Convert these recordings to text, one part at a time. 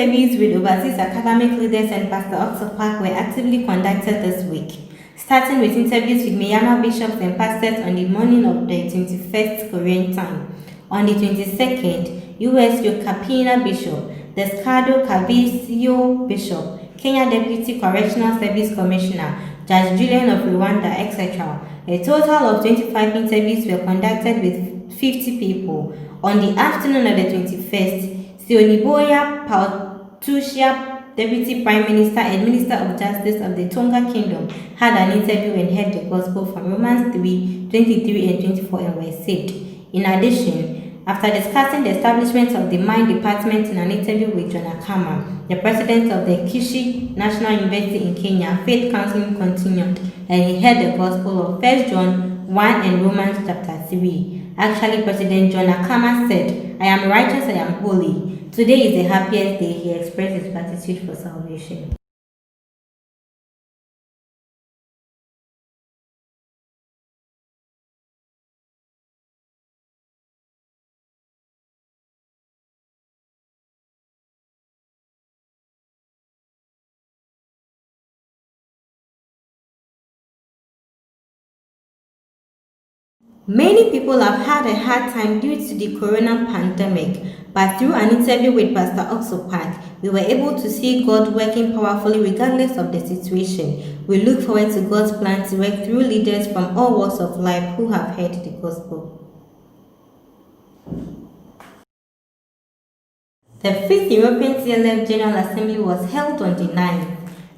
interviews with overseas academic leaders and Pastor Ock Soo Park were actively conducted this week, starting with interviews with Myanmar bishops and pastors on the morning of the 21st Korean time. On the 22nd, U.S. Yokapina Bishop, the Skado Kabisio Bishop, Kenya Deputy Correctional Service Commissioner, Judge Julian of Rwanda, etc. A total of 25 interviews were conducted with 50 people. On the afternoon of the 21st, Sioniboya Pautusia, Deputy Prime Minister and Minister of Justice of the Tonga Kingdom, had an interview and heard the gospel from Romans 3:23 and 24 and were saved. In addition, after discussing the establishment of the Mine Department in an interview with John Akama, the president of the Kishi National University in Kenya, faith counseling continued, and he heard the gospel of 1 John 1 and Romans chapter 3. Actually, President John Akama said, "I am righteous, I am holy." Today is the happiest day. He expressed his gratitude for salvation. Many people have had a hard time due to the corona pandemic, but through an interview with Pastor Ock Soo Park, we were able to see God working powerfully regardless of the situation. We look forward to God's plan to work through leaders from all walks of life who have heard the gospel. The 5th European CLF General Assembly was held on the 9th.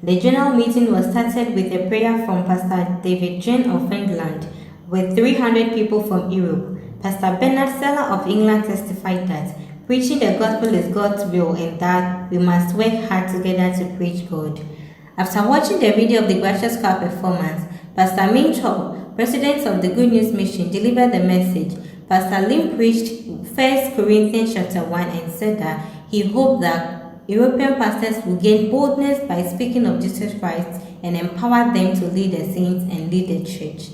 The general meeting was started with a prayer from Pastor David Jane of England, with 300 people from Europe. Pastor Bernard Seller of England testified that preaching the gospel is God's will and that we must work hard together to preach God. After watching the video of the Gracious Choir performance, Pastor Min Cho, president of the Good News Mission, delivered the message. Pastor Lim preached 1 Corinthians chapter 1 and said that he hoped that European pastors will gain boldness by speaking of Jesus Christ and empower them to lead the saints and lead the church.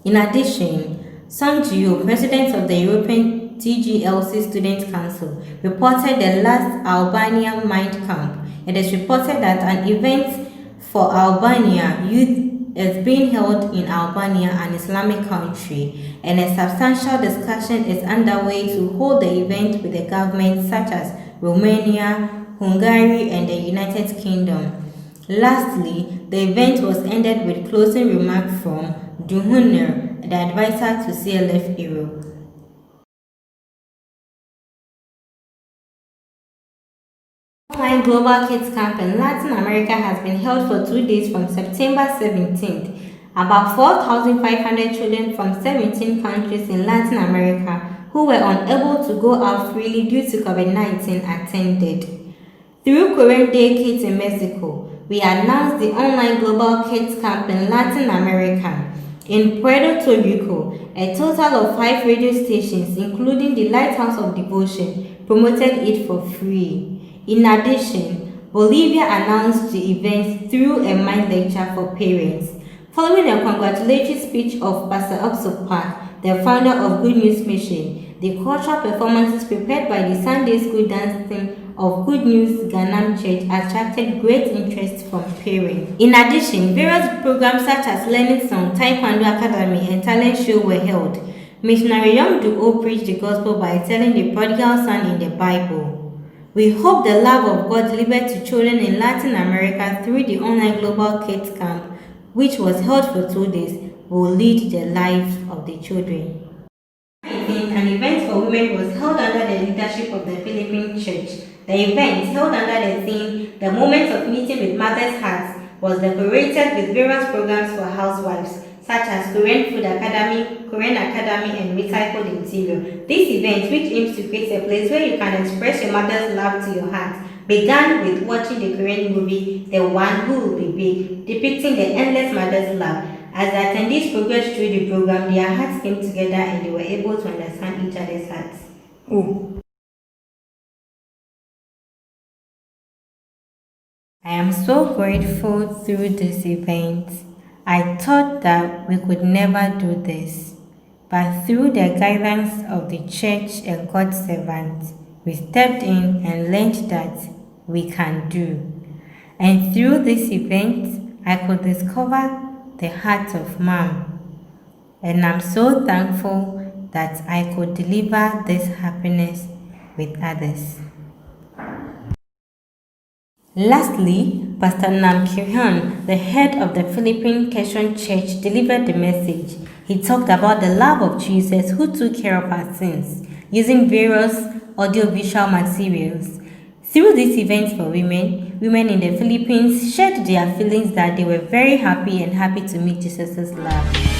In addition, Song Ji-yo, president of the European TGLC Student Council, reported the last Albanian Mind Camp. It is reported that an event for Albania youth is being held in Albania, an Islamic country, and a substantial discussion is underway to hold the event with the governments such as Romania, Hungary, and the United Kingdom. Lastly, the event was ended with closing remarks from Duhunner, the advisor to CLF Europe. Online Global Kids Camp in Latin America has been held for 2 days from September 17th. About 4,500 children from 17 countries in Latin America who were unable to go out freely due to COVID-19 attended. Through Korean Day Kids in Mexico, we announced the Online Global Kids Camp in Latin America. In Puerto Rico, a total of 5 radio stations, including the Lighthouse of Devotion, promoted it for free. In addition, Bolivia announced the event through a mind lecture for parents. Following a congratulatory speech of Pastor Ock Soo Park, the founder of Good News Mission, the cultural performances prepared by the Sunday school dance team of Good News Gangnam Church attracted great interest from parents. In addition, various programs such as Learning Song, Taekwondo Academy, and Talent Show were held. Missionary Young Do-o preached the gospel by telling the prodigal son in the Bible. We hope the love of God delivered to children in Latin America through the Online Global Kids Camp, which was held for 2 days, will lead the lives of the children. An event for women was held under the leadership of the Philippine Church. The event, held under the theme, The Moment of Meeting with Mother's Hearts, was decorated with various programs for housewives, such as Korean Food Academy, Korean Academy, and Recycled Interior. This event, which aims to create a place where you can express your mother's love to your heart, began with watching the Korean movie, The One Who Will Be Big, depicting the endless mother's love. As the attendees progressed through the program, their hearts came together and they were able to understand each other's hearts. I am so grateful through this event. I thought that we could never do this, but through the guidance of the church and God's servants, we stepped in and learned that we can do. And through this event, I could discover the heart of Mom. And I'm so thankful that I could deliver this happiness with others. Lastly, Pastor Nam Kyung, the head of the Philippine Christian Church, delivered the message. He talked about the love of Jesus who took care of our sins, using various audiovisual materials. Through these events for women in the Philippines shared their feelings that they were very happy to meet Jesus' love.